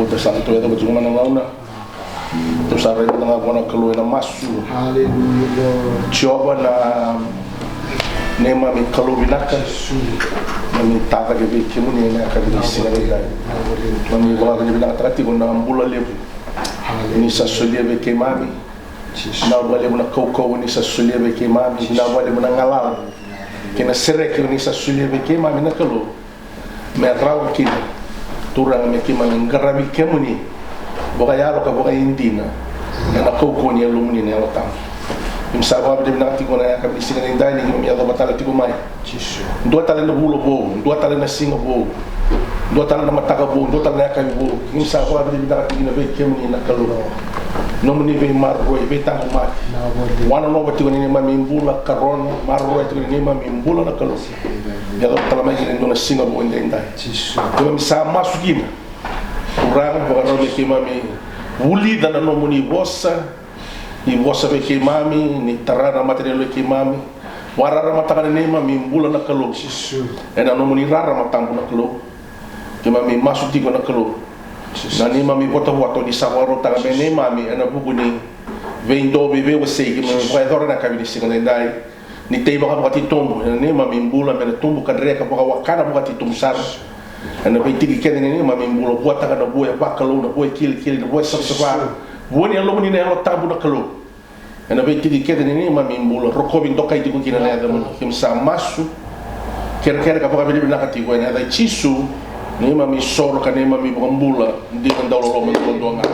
pesang tu itu cuma nang terus ada yang tengah guna keluar na masu coba na nema mi kalau binaka mami taga ke bi kimu ni na ka bi sina dai mami wala ke binaka trati guna ambula lebu ni sa solia be ke mami na wale muna kau ni sa solia be ke mami na wale muna ngalal kena serek ni sa solia be ke mami na kalau me raw kina turang me ke mami ngarabi kemu ni boka yalo ka boka indina na kau ni alumni ni otam imsawa de na tiko na ka bisina ni dai ni mi ado batala tiko mai dua tala na bulo bo dua tala na singa bo dua tala na mataka bo dua tala na ka bo imsawa de na tiko na be kemu na kalu no muni be marro be tang ma wana no batiko ni ma mimbula karon marro tiko ni ma mimbula na kalu ya do tala mai ni na singa bo ndai to imsa masugina kurang boka no me mami wuli dana no muni bossa i bossa be ke mami ni tarana material ke mami warara mataka ni mami mbula na kalo ena no muni rara matambu na kalo ke mami masuti ko na kalo na ni mami bota wato di sawaro tanga be ni mami ena buku ni vendo bebe wase ke mami vai dora na kabini singa dai ni tei baka baka titombo ni mami mbula me tumbu kadreka baka wakana baka titumsar ana be tigi kene ni mami mbula buat tanga na boya bakalo na boya kili na boya sabsaba woni allo ni na tabu na kalo ana be tigi kene ni mami mbula rokobi ndoka iti ko kina na da mun kimsa masu kere ka baka be na kati ko na da chisu ni mami soro ka ni mami mbula ndi kan dawlo lo mo ndo nga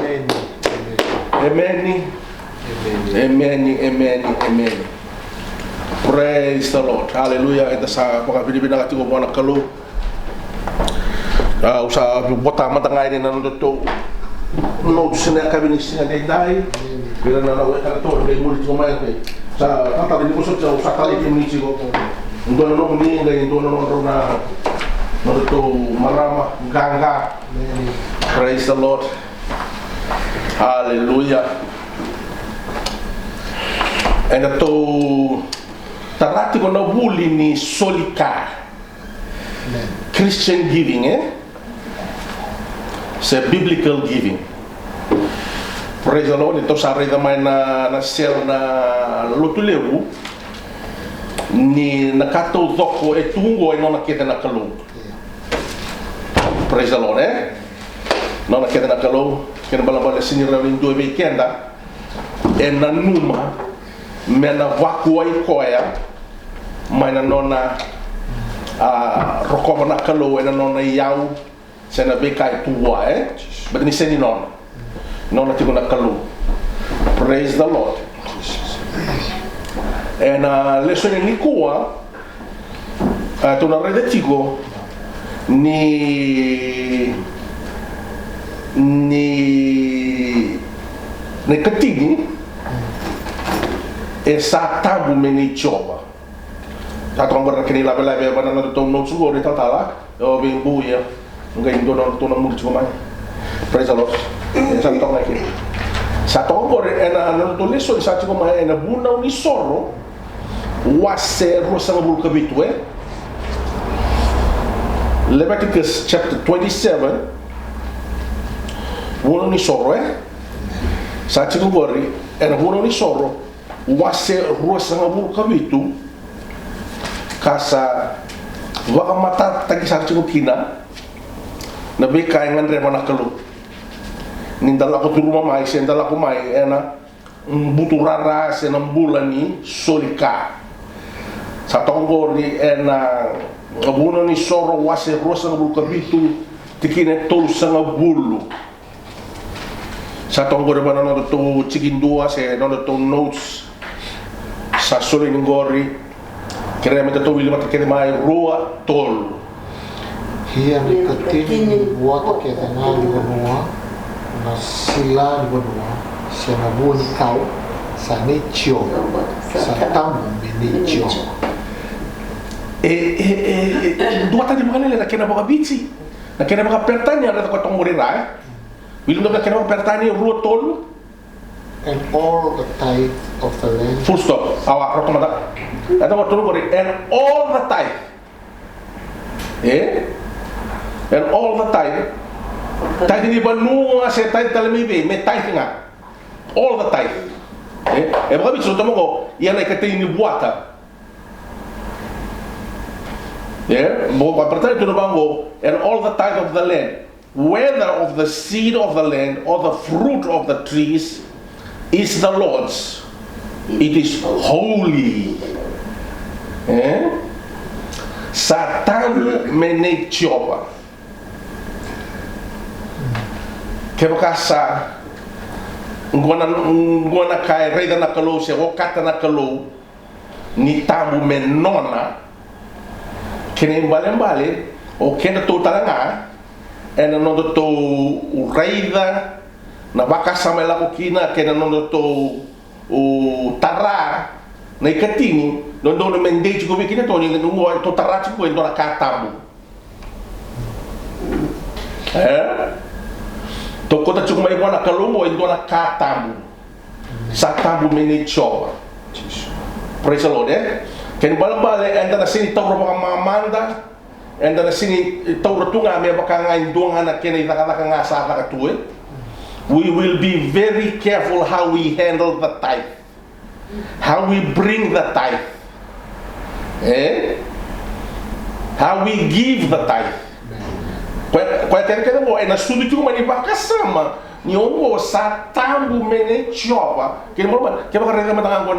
amen. Praise the Lord, hallelujah. Eta sa baka be na kati ko bona kalo usa bota matanga ini nang to no sina kabini sina dai bila na wa ka to le muli ko mai pe sa tata ni muso sa kali ki muni ko ndo no muni ngai ndo no na no to marama ganga. Praise the Lord, hallelujah. And to tarati ko na buli ni solika Christian giving sa biblical giving. Praise the Lord. Ito sa rin naman na share na lutulewu ni nakatudok ko etungo ay no nakita na kalong. Praise the Lord, no nakita na kalong kina balabala sinira rin doy may kenda na numa mena wakuay koya may na nona rokoma na kalong na nona yaw sana be kai tua but ni seni non tiko na kalu. Praise the Lord. And lesson ni kuwa to na rede tiko ni katigi sa tabu meni choba ta tromba kini la bela be bana to no sugo de tatala o be buya ngai ndo no to na murti ko mai. Praise the Lord. Santo lagi satu gore ena no to leso sa ti ko mai ena buna ni sorro wase rosa bul kabitu Leviticus chapter 27 buna ni sorro sa ti ko gore ena buna ni sorro wase rosa bul kabitu kasa waka mata tagi sa ti ko kina na be kaingan re mana kalu nindala ko turuma mai sendala ko mai ena buturara senam bulani solika sa tongori ena abuna ni soro wase rosa bul kabitu tikine tol sanga bulu sa tongori bana no to cikindua se no to notes sa sole ngori kere meta to wili mata kere mai roa tol Hia ni katini buat ke tengah di benua, na sila di benua, siapa buat kau, sana cio, sana tamu bini cio. Dua tadi mana le nakena baka bici, nakena baka pertanya ada kotong murira, bilang nak nakena baka pertanya ruo tol. And all the tithe of the land. Full stop. Awak rokok mata. Ada waktu lu and all the tithe. And all the time Tithe ni banu nga se tithe talami be me tithe nga. All the tithe. E baka bicho tomo ko ia na ikatay ni buata. Mo papertay to bango and all the tithe of the land, whether of the seed of the land or the fruit of the trees, is the Lord's. It is holy. Satan mene chioba. Kebakasa ngona kai reida na kalo se o kata na kalo ni tamu menona kene mbale o kena to talanga ena no to reida na bakasa mela ko kina kena no to o tara na ikatini no do mendeji ko bikina to ni no to tara ko ndo na katamu to kota chuk mai bona kalongo ndo na katamu satamu mene choba. Praise the Lord. Ken balambale enda na sini tawro pa mamanda enda na sini tawro tunga me baka nga indonga na kene itaka nga sa ka tuwe. We will be very careful how we handle the tithe, how we bring the tithe, how we give the tithe. Kwa kaya mo na sudu tu mani bakasama ni ongo sa tambu mene choba kaya mo ba kaya baka rega matanga ko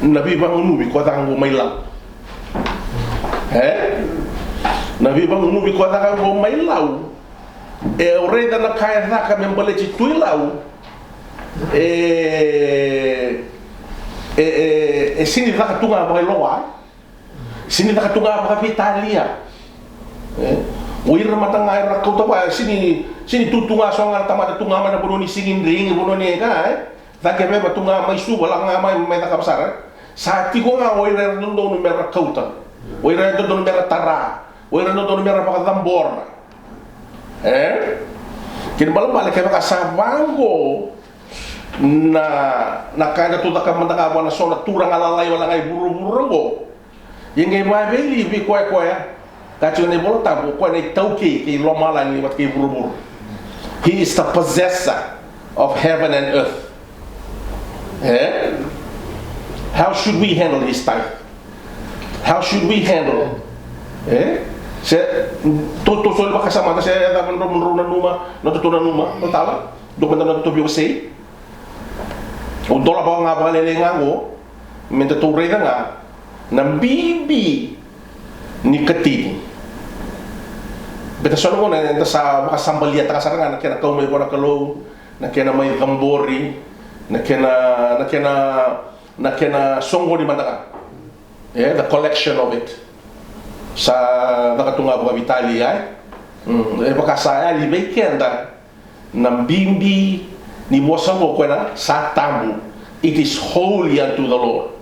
na bibang umubi ko tango may law na bibang umubi ko tango may law rega na kaya ka membale ci tuy law sini ka tunga ba lowa sini ka tunga ba Italia Wira matanga ira kauta ba sini tutunga songa tamata tunga mana bononi singin ring bononi ka take be batunga mai su wala nga mai ta kapsara sa ti ko nga wira no mera kauta wira no mera tara wira no mera pa dambor kin balam balik ka sa bango na kada tu tak mantaka bona sona turang alalai wala ngai buru-buru go yengay ba beli bi koy Kacu ni bolo tabu ko ni tauki ki lomala ni wat ki burubur. He is the possessor of heaven and earth. How should we handle his tithe? How should we handle? Se to sol bakasama na saya da menruna numa, no to numa, no tala. Do na to bio sei. O dola ba nga ba lele ngo, menta to rega nga na bibi ni katini. Beta sono mo na sa makasambalia ta kasaranga na kena kaumay ko na kalo na kena may gambori na kena songo di mandaka the collection of it sa nakatunga ba Vitali baka sa ali bekenda na bimbi ni mosango ko na sa tamu. It is holy unto the Lord.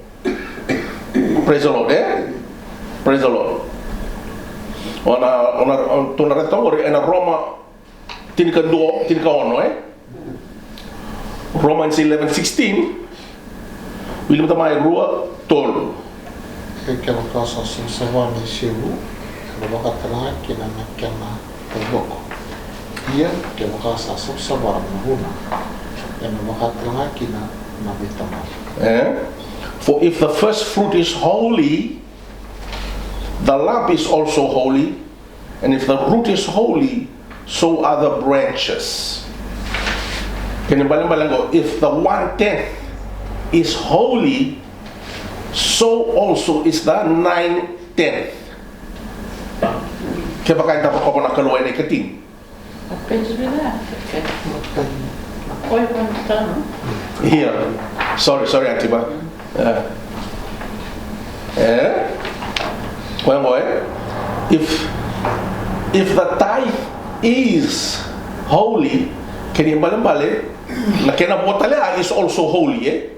Praise the Lord. Praise the Lord. Ona retori ena Roma tinika ono Romans 11:16 William tamai rua tolu que lo cosa sin savoir ni siu lo bakatala kina nakema toboko ia que lo cosa sin savoir mahuna en lo bakatala kina nabitama for if the first fruit is holy, the lump is also holy, and if the root is holy, so are the branches. If the 1/10 is holy, so also is the 9/10. Kaya ba kayo dapat ko na kaluay na ikating? Here. Sorry, Antiba. If the tithe is holy, kaya bale na kinabotale is also holy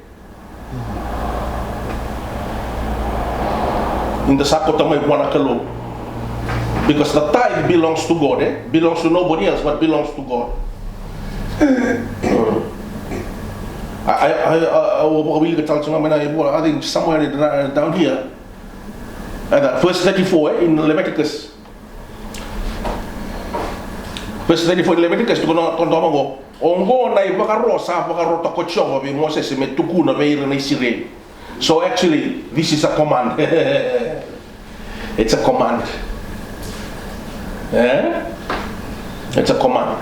in the sakot may buwan kalo, because the tithe belongs to God, belongs to nobody else but belongs to God. I think somewhere down here, verse 34 in Leviticus. Verso 34 Leviticus tu kono tondo ngo ongo na ibakarosa bakarota kochoba be Moses me tukuna be ira na Israel. So actually this is a command. It's a command. It's a command.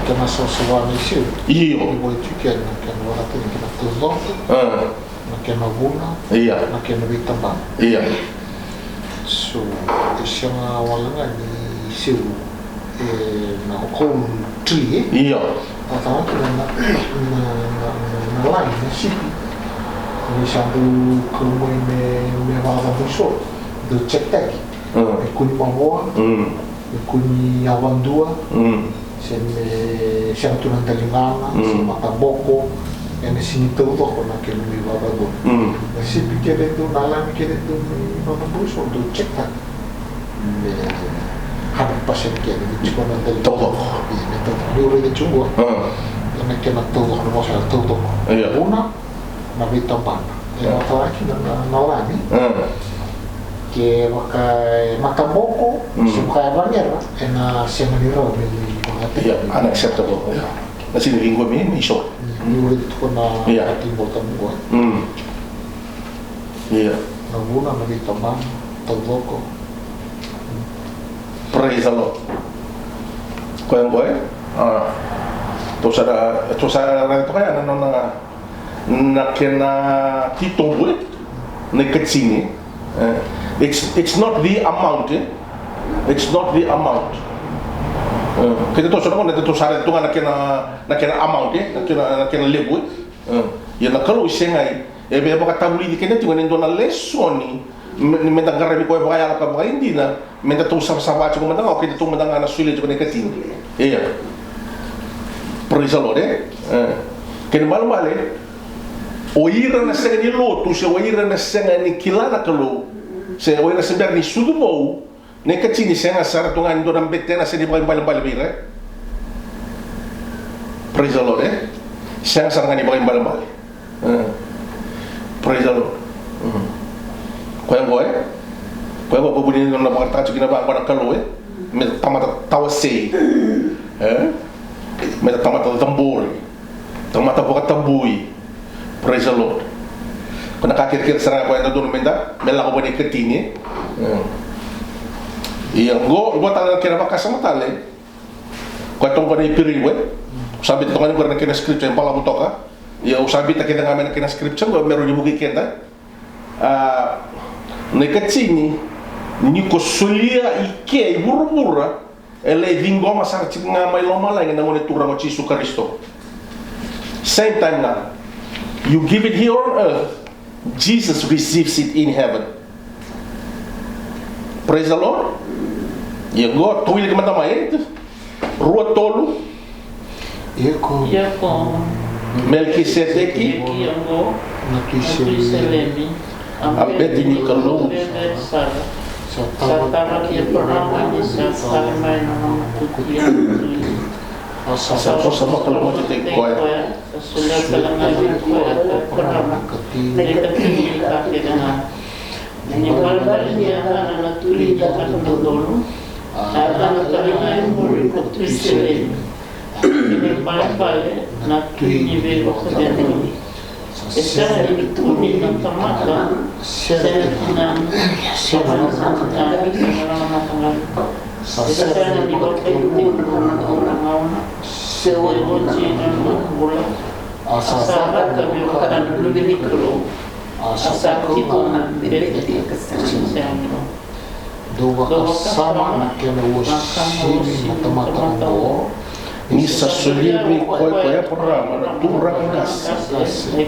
Kena sesuatu isu. Iyo. Ibu itu kena waktu ini kena tuzok. Kena guna. Iya. Kena bitambang. Iya. So isu awalnya ni isu na hukum tri. Iya. Atau kena lain nasi. Ni satu kemudian me wala busuk. Do cek tak. Kuni mawon. Kuni awan dua. Siya tulang talingana, si Mataboko, and sinito ko na kinumi babago. Kasi pikir itu nalang pikir itu mababus untuk cek tak. 100% kaya di ko na talingana. Ito ni ulit yung chungo. Na kena tutok na mo siya tutok. Una nabitampan. Yung matawaki na nalani. Que Mataboko, si kaya banyer, na siya maniraw Yeah, unacceptable. Kasi linggo may short. Ulit ko na timbol tamuan. Yeah. Naguna na dito man, tawag ko. Praise the Lord. Kaya ko ito sa rito kaya na kina titong bulit na katsini. It's not the amount. It's not the amount. Kita tu sudah mana tu syarat tu nak kena amount nak kena lebu. Ya nak kalau isengai, biar bakat tabuli di kena tu kan indona lesoni, minta garami kau bayar apa bayar ini na, minta tu sama-sama cuma minta kau kita tu minta anak sulit cuma nekat ini. Iya. Praise the Lord. Kena malu balik. Oira na senga ni lotu, se oira na senga ni kilana kalau, se oira sebenarnya ni sudu bau. Neka chini senga sara tunga ndo na mbetena se di bali bire. Praise the Lord. Senga sara ngani bali. Praise the Lord. Koy ko buni na bakta chukina ba ngana kalo me tamata tawase. Me tamata tambor. Tamata boka tambui. Praise the Lord. Kena kakir sara ko ndo menda mela ko bani ketini. Iya, gua tala kira baka sama tale. Ko tong bani piriwe. Sabi to ngani ko na kina script yang pala butoka. Ya usabi ta kina ngamen kina script go meru di buki kenda. Nekatini ni ko sulia ike burubura ele vingoma sar cinga mai loma la ngena ngone turang ci su Kristo. Same time now. You give it here on earth, Jesus receives it in heaven. Praise the Lord. Ya go tuwi ke mata mai rua tolu Yeko Melkisedeki Nakiselemi Abedini kalau Satara dia pernah di sana main nama kukuya Asal sama kalau mau jadi kau sudah selangan kuya pernah nekati kaki dengan ini kalau dia anak tuli akan dulu akan terima muri kutrisele ini paling nak tuli bego sedang Esa ini tuli nak tamata sedang sedang santai sama tanggal esa ini boleh orang orang sewa kunci dan bola asal kami akan lebih mikro asal kita nak beri kesan Dua sama kena usi mata-mata mo Misa suliwi koi programa na turang gas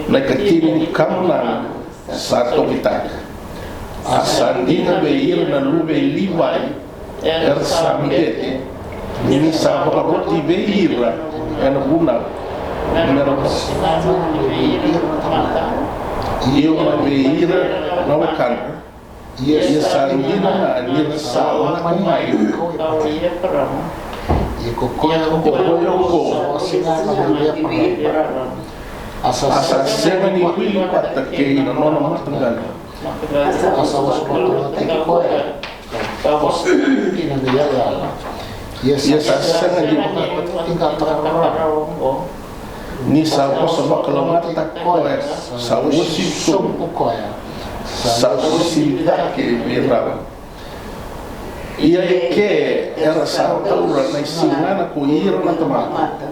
Nekatini kamlan sato kita Asandina beir na lube liwai Samidete Misa roti beira En guna Meros Iyo na beira Na wakan Iya sandina na Iya sawa na kumay Iko koyo singa na bibia Asa sema ni kwili pata ke ina nona matangalo asa wasu matematika koyo Pos kina dia ya. Ia sasanga di tinggal terang. Ni sa sama kalamat tak koes sa usi sum koya. sa usi dake mira. Ia ke era sa taura na sinana ko ira na tomata.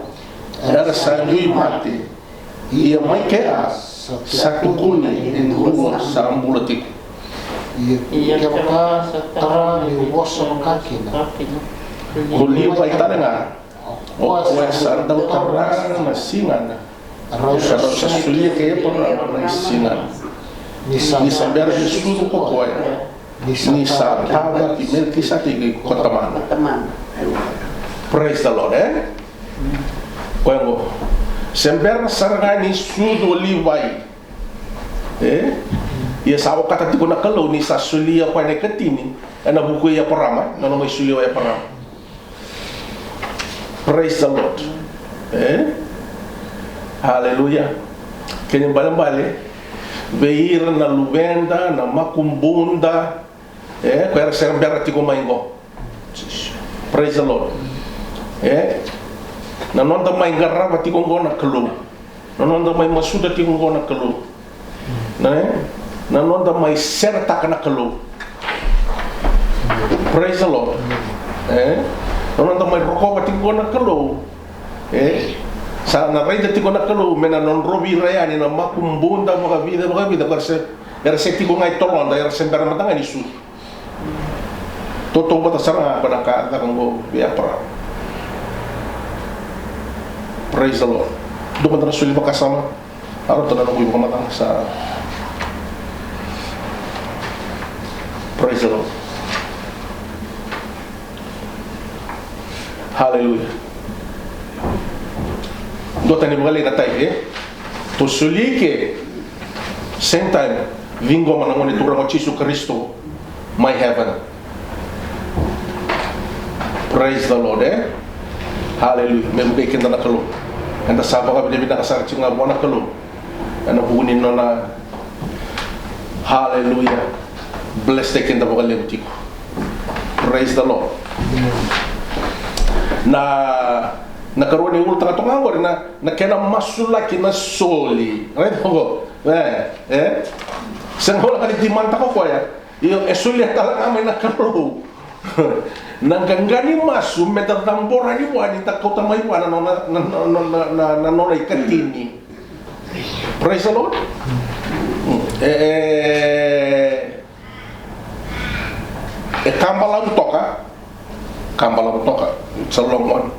Era sa lui mate. Ia mai ke a sa kukuni in rumo sa ambulatik. Ia kapa tara ni woso kakina. Kuli pai taranga. O kuesa dau tarang na singana. Rausa sulia ke pora na singana. Ni saber Jesus ko koya. Ni sa tawa ki Melkisati ki kotamana. Praise the Lord, eh? Koyango. Sember saranga ni sudo livai. Ia sawo kata tiko na kalau ni sa sulia pa ne ketini. Ana buku ya parama, na no sulia ya parama. Praise the Lord. Hallelujah. Kenya balambale beir na luvenda na makumbunda kwera sembera tiko maingo. Praise the Lord. Na nonda mai garra tiko ngona kelu. Na nonda mai masuda tiko ngona kelu. Na nonda mai serta kana kelu. Praise the Lord. Na nonda mai rokova tiko ngona kelu. Sa na renda tiko na kelu mena non robi reani na makumbunda mga vida karse era tiko ngai tolonda era sembera matanga ni su. Toto bata saranga pada ka kango biya para. Praise the Lord. Doon na suli makasama. Araw to na nung ibu kamatang sa. Praise the Lord. Hallelujah. Doon ni bugali na tayo to suli ke same time vingo manangoni turang o Jesu Kristo my heaven. Praise the Lord, Hallelujah. Membukai kita nak keluh. Anda sabar ka bila kasar cinga buana keluh. Anda bukunin nona. Hallelujah. Bless the kita bakal lebutiku. Praise the Lord. Na karuan ni ultra tongawar na kena masulaki na soli. Right ho. Sengola ka di manta ko ya. Iyo esuli talaga may nakaro. Nanggangani masu metatambora ni wani ta kota mai wana na nona ikatini. Praise the Lord. Kambalang toka it's a long one.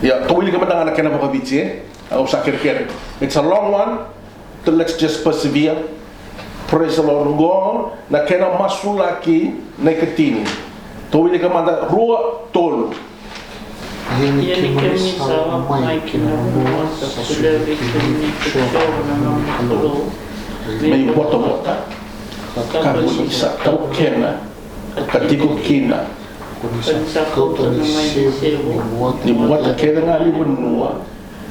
Ya tuwili ka madang anak kena baka bitsi o sakir-kir. It's a long one. So let's just persevere. Praise the Lord. Go na kena masulaki na ikatini. Tuwili ka manda rua tolo. Iyan kami sa may kinabuha sa sulawit kami na ng tulo. May bota-bota. Kabu isa tau kena. Katiko kina. Pansakot na may sisewo. Dibuat kena nga libunua.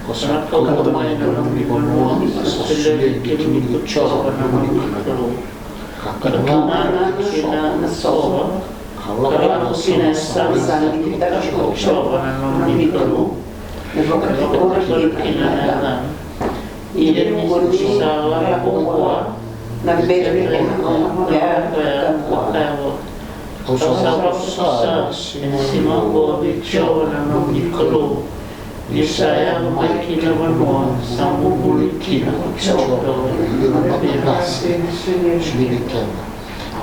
Nakakaw may na ng libunua sa sulawit kami kutsawa na ng tulo. Kakana kina nasawa. Kalau kita sama-sama kita coba mengambil kalau kita dalam ini salah buat nanti ya usaha semua boleh coba mengambil di saya makin menua sambil boleh kita coba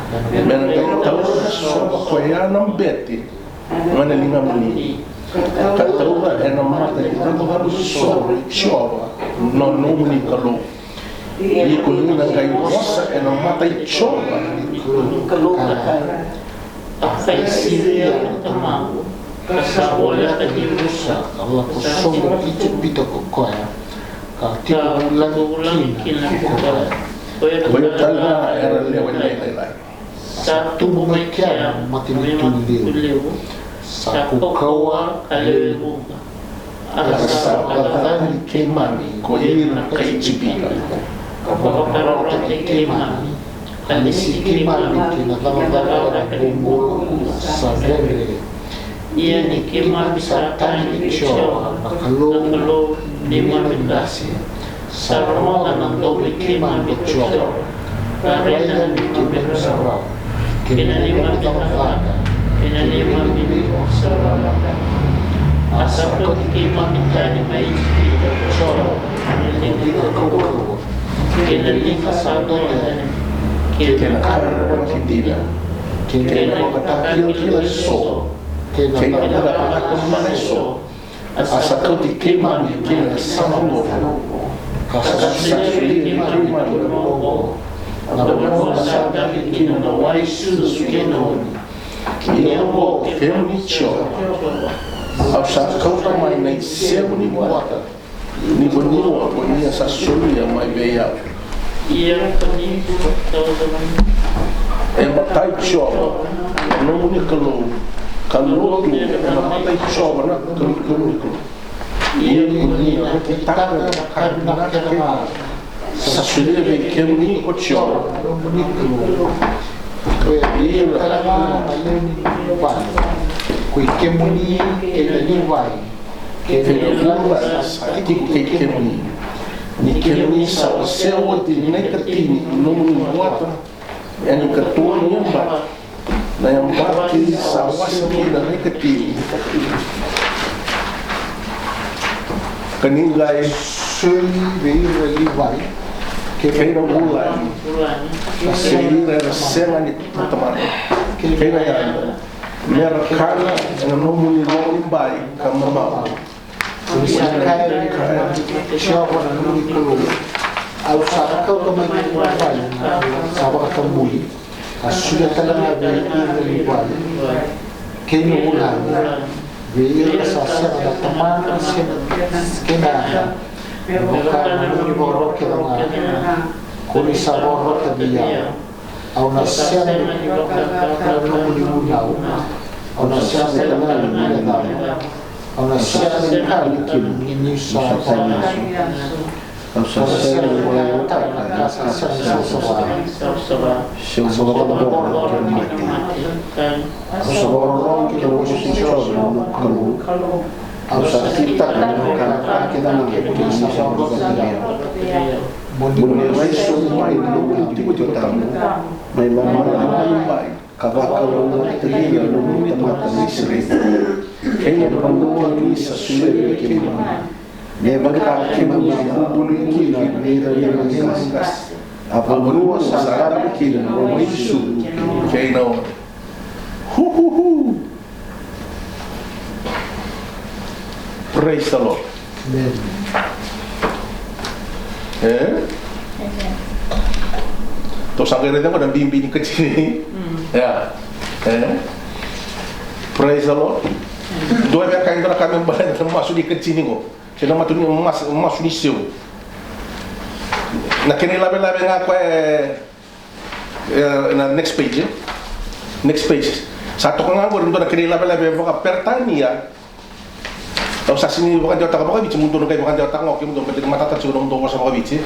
Menang tahu sopa koya ng beti manalinga muli katawa na mata kita harus sobre chova no muli kalo iko ni nang kayo sa na mata chova kalo apa isinya tamago kasabola tadi rusak Allah kusombo itu bito ko koya ka tipo ulang kina koya koya tala era lewai satu bumikian mati tuliu satu kawa kaliu asa katan kemani ko ina kay chipika kapag roti kemani anisikima na dhamana bumbu sadere ia nikima bisatani cho nakalo lima bindasi sarmo ng dobi kima bicho karena nikima sarwa kinalima binafada kinalima binafada asapot kima bitani may bicho kinalima sado Kinakara kitila. Kinakara kitila so. Kinakara kitila so. Asakoti kima kitila sango. Kasasuli kima kitila. Nabuno sada kitila na waisu sukeno. Kinabo kemicho. Asakota mai na sebo ni wata. Ni bonito ponia sasuli ya mai beya. Ia penipu teman-teman. Matai choba, não me calou, calou tu, matai choba na calou. Ia punia, kita karena kita sasulia bem que me choba, ia kalama aleni vai kui kemuni eleni vai kemuni. Ni kemuni sa sewa di nekatini nomu wata yani katua nyamba na yamba ki sa wasiki na nekatini kaningai suli veira vai keira ulai seira sema ni tamana keira ya merakana na nomu ni bai kamama Misalkan siapa yang nuri keluar, alsa kau kemana vai, siapa kata muli, sudah telah dari vai, kini ulang, biar sasa ada teman kena, bukan nuri borok kena, kuni saborok dia, au nasian nuri ulau, au nasian telah dia. Ona siapa yang kali ini soal tanya, kalau siapa yang tak rasa sesuatu, sesuatu orang mati, sesuatu orang kita mesti coba kalau kita kan kita nak sesuatu yang boleh semua itu kita mai mai kalau terlihat dulu tempat Israel kaya pandua ni sasule kema ne bagta kema bulu kina mera yang gas apa bulu sakara kina mo isu kaya no praise the Lord to sangere tengok dan bimbi ni kecil ni ya praise the Lord. Dua yang kain berak kami balik masuk di kecil ni kok. Saya nama tu ni masuk ni siu. Nak kini labe-labe ngaku na next page. Next page. Satu kang anggur untuk nak kini labe-labe bukan pertania. Tahu sasini bukan jauh tak bukan bici mundur kayak bukan jauh tak ngok mundur macam mata tak cukup mundur masa bukan bici.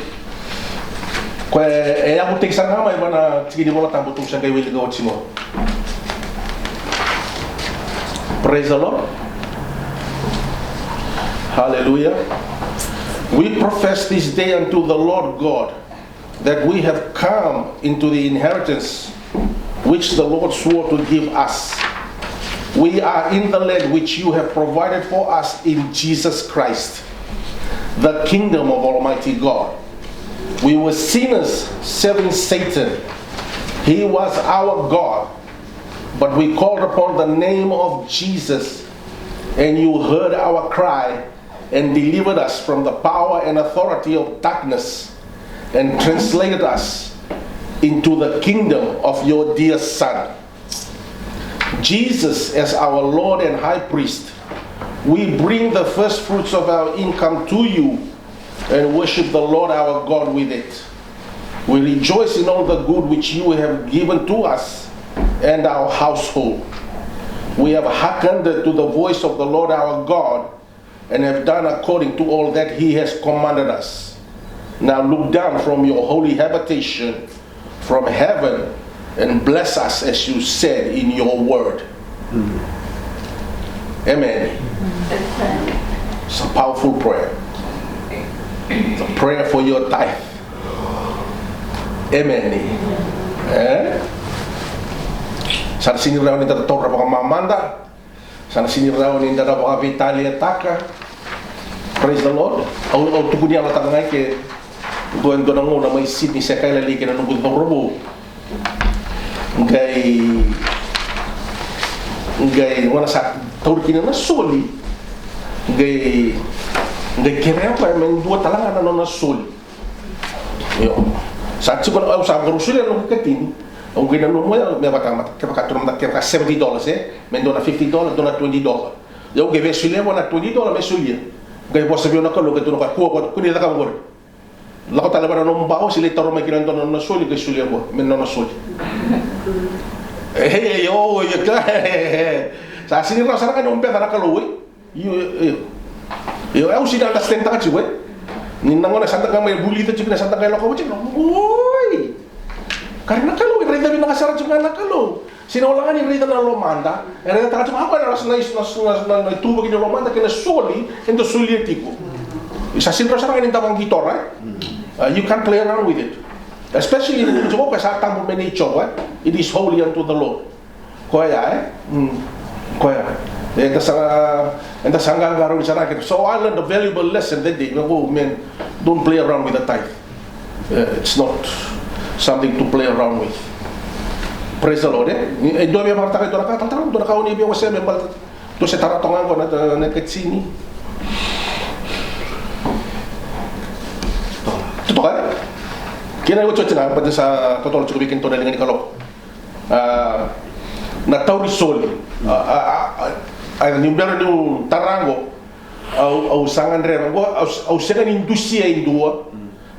Kau yang butik sana mai mana cikgu bola tambut tu sangkai wili kau cimo. Praise the Lord. Hallelujah. We profess this day unto the Lord God that we have come into the inheritance which the Lord swore to give us. We are in the land which you have provided for us in Jesus Christ, the kingdom of Almighty God. We were sinners serving Satan. He was our God. But we called upon the name of Jesus, and you heard our cry and delivered us from the power and authority of darkness and translated us into the kingdom of your dear Son. Jesus as our Lord and High Priest, we bring the first fruits of our income to you and worship the Lord our God with it. We rejoice in all the good which you have given to us and our household. We have hearkened to the voice of the Lord our God and have done according to all that he has commanded us. Now look down from your holy habitation, from heaven and bless us as you said in your word. Amen. It's a powerful prayer. It's a prayer for your tithe. Amen. Sana sini raw ni tator pa mamanda. Sana sini raw ni dada pa Vitalia taka. Praise the Lord. Au tuku dia la tangai ke doan doan ngona mai Sydney sekali lagi kena nunggu robo. Ngai ngona sa taur kina na soli. Ngai kira apa men dua talangan na soli. Yo. Sa tsuko au sa grosule no ketini. Ang gina no mo me bata ke baka trum da ke baka $70 men dona $50 dona $20. Yo ge ve sule mo na $20 me sulia. Ngai bo sabio na kalo ke tu no ka ko ni da ka ngor. La ko tala bara no mbao sile taro me kinan dona na soli ke sulia bo men no na soli. Hey yo yo ka. Sa sini ra sara ka no mpe da kalo we. Yo au sida da stenta ka chiwe. Ni nangona santa ka mai buli ta chikna santa ka lo ka chikna. Oi. Karena kalau reda bina kasara chunga na kalau. Sino wala ni reda na lomanda. Reda ta chunga apa na na tubo ki lomanda ke na soli endo solietico. Isa sin rasa ka ni tabang gitora. You can't play around with it. Especially in the job sa tambo meni chowa. It is holy unto the Lord. Koya Koya. Enta sanga garo ni sana ke. So I learned a valuable lesson that day. Oh man, don't play around with the tithe. It's not something to play around with. Praise the Lord. Do me marta ka do na ka uni bi wase me bal to se taratongan ko na ketsini. Tuto ka? Kina ko chocha pa sa totoo chuko bikin to na ngani kalo. Na tauri soli. Ay nimbero no tarango au sangan re au sengan indusia indua.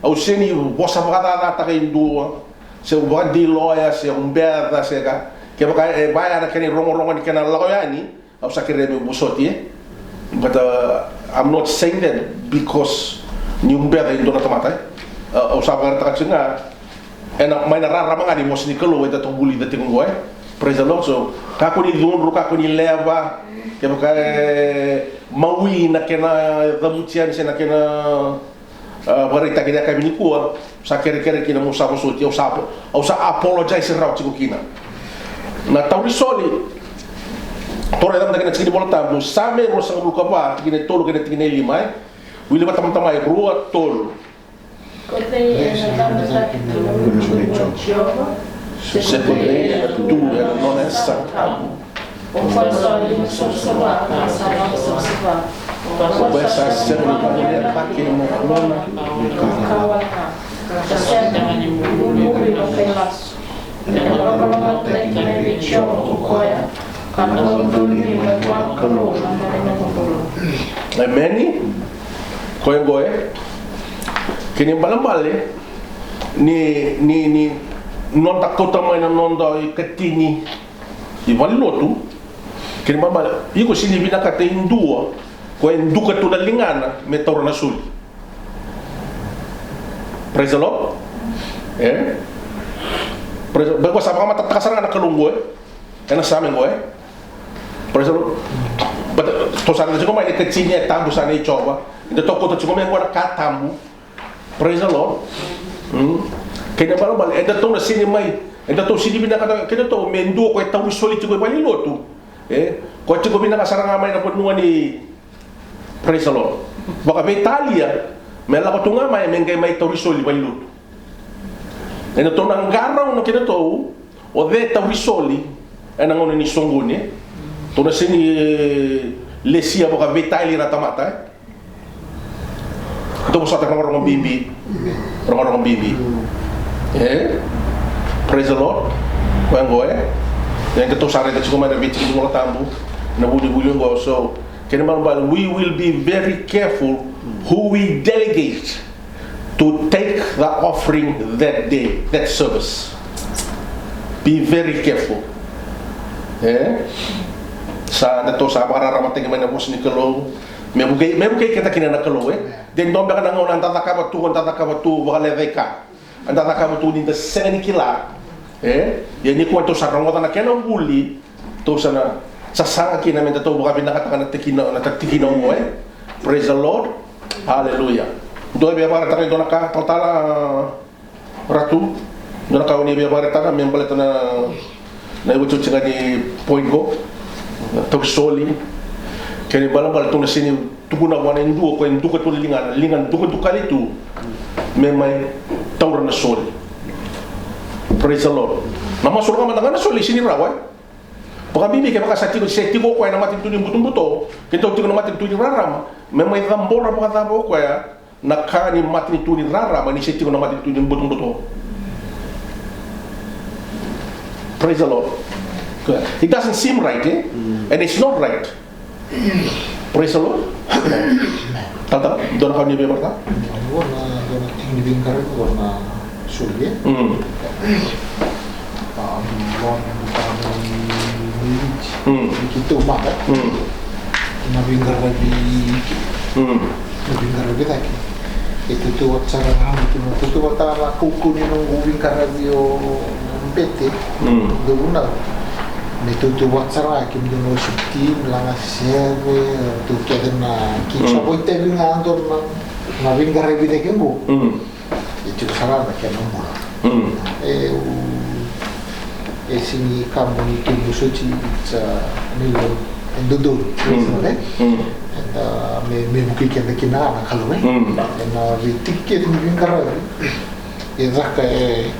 Au seni bossa vagada ta in dua se o bandi loya se umberda se ka ke baka vai ana keni rongo ni kana loyani au sakire me bosoti but I'm not saying that because ni umberda in dona tomata au sabar ta chinga ena mai na rara manga ni mosni kalo eta to buli da tingo praise the Lord. So ka ko ni don ruka ko ni leva ke baka maui na kena damutia ni se na kena barita kina kami ni kuar sa kere-kere kina mo sa bosoti au sa apologize raw tigo kina na tauri soli tore dam kina tsini bolta mo same ro sa luka ba kina tolo kina tingine limai wili ba tamai rua tolo se pode tu non è santo Kuweza sema ni pake mwana Amen. Koengoe kini balambale ni non takota mai na non da ketini di valotu kini balambale iko sini bina kate indua ko induka tu lingana metor na sul. Praise the Lord. Praise ba ko sa mga matatakasan na kalunggo kana sa amin ko Praise the Lord. But to sa ko may katsinya tambo sa ni choba. Ito to ko to ko may wala katambo. Praise the Lord. Kaya ba bal ito to na sini may ito to sini bina ka kaya to mendo ko tawo solid ko bali lotu. Ko ko bina ka saranga may na punungan ni Praise the Lord. Baka Italia, may lakotunga may mengay may taurisoli balut. Eno to nang garaw no kinato o de taurisoli anangon ni songuni. To na sini lesia baka Italia na tamata. Ito sa rong bibi. Rong bibi. Praise the Lord. Kuangoe. Yang keto sare ta chiko may bichi mo tambu. Na buli-buli ngo so we will be very careful who we delegate to take the offering that day, that service. Be very careful. Sa nato sa para ramating man na bos ni kalo, me bugay kita kina na kalo then dombe ka nang tataka ba tu baka leveka. anda tak kamu tu ninda sengen kila ya ni kuanto sarang wata na kena buli to sana sasanga kina menta to buka binaka takana tikina mo praise the Lord, hallelujah. Do be para takay do naka totala ratu do naka uni be para taka membale na ibu cuci ni point go to soli kene balabal to na sini tuguna wana ndu ko ndu ko to lingan ndu ko kali tu memang taur na soli. Praise the Lord. Nama surga matangana soli sini rawai. Baka bibi kaya makasati ko seti ko na mati tu ni buto kita tu na mati tu ni rarama memang tambora baka tabo ko ya nakani mati tu ni rarama ni seti ko na mati tu ni buto. Praise the Lord. It doesn't seem right, and it's not right. Praise the Lord. Tata, doon kami ni Berta. Warna tinggi bingkar itu warna surga. Kita umat kan. Bingkar lagi lagi. Itu tu cara itu cara kuku ni nunggu bingkar lagi yo PT. Dulu itu tu cara kim dono shifti melanga serve tu kena kita boleh tebing antor na bingkar lagi dek embo. Itu salah nak kena mula. Sini kamu ni tu suci nilo endodol, me buki kena kena nak kalau na ritik ke ni bingkar lagi. Zaka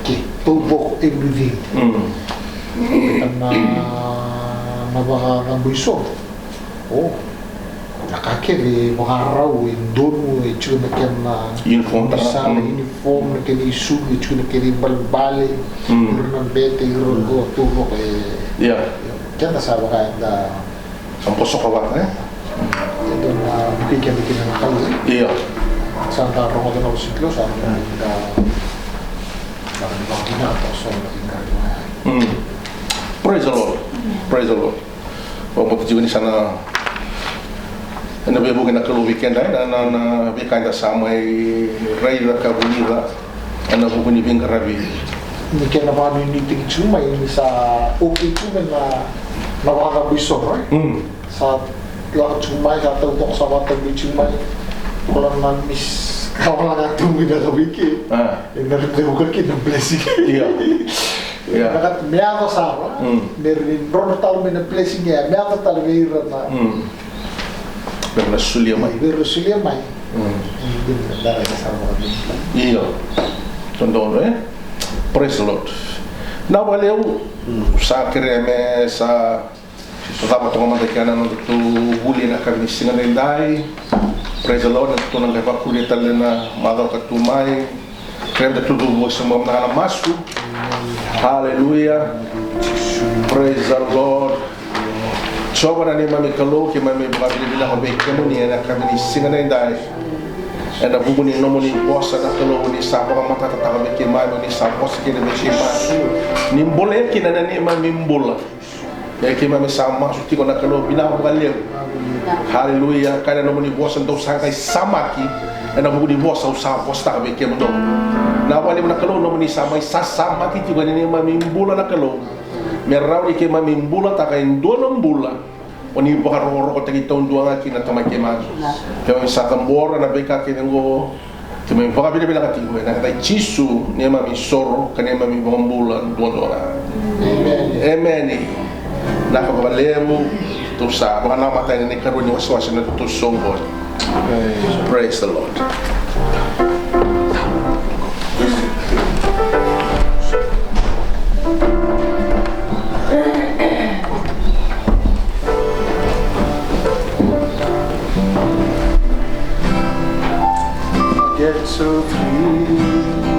ke tubok everything. Na baka buiso. Oh. Nakakiri maharau indonu itu nak kena uniform nak kena isu itu nak kena balbale urnan bete urgo tubok kena sahabat anda Samposok awak itu na bikin nak tahu santa romo de los ciclos anda bakina atau soal tinggal. Praise the Lord. Praise the Lord. Waktu juga di sana na bebo na kalau weekend na weekend sama raida ka bonita ana buku ni bingkar rabi ni kena ba ni ting cuma ini sa oke cuma na wala biso right sa la cuma sa to sa wata bi cuma kalau man mis kalau na tunggu dah wiki na bukan kita blessing Nakat meato sama, merin rotal mena blessing ya, meato tal meira na. Bersulia mai. Bersulia mai. Dari sama orang. Iya. Contoh praise the Lord. Na valeu sa kreme sa tama toma de kana no tu huli na kami singa dai. Praise the Lord tu nang ka kuli talena mado ka tu mai. Krem de tudo mo semua na masu. Hallelujah. Praise the Lord. Coba na ni mami kalau ke mami bagili bila habe kemo ni na kami ni singa dai. Enda bubu ni nomo ni bossa na kalau ni sapa ka mata ta ka ke mami ni sapa ke ni ke ma. Ni mbole ke na ni mami mbola. Ya ke mami sama suti ko na kalau bila bagale. Hallelujah. Kana nomo ni bossa ndo sanga samaki. Enda bubu ni bossa usapa posta ka ke mo. Na wali na kalau nomo ni sama samaki juga ni mami mbola na kalau. Merau ni ke mami mbola ta ka ndono mbola. Oni baharo ko tagi taon duanga kina tamay kemas. Kaya sa tambora na beka kinengo. Kaya baka bila katigo na kay chisu ni mami soro kanya mami bombulan duanga. Amen. Nakabalemo to sa mga namatay ni karon ni waswas na to songo. Praise the Lord. Get so free.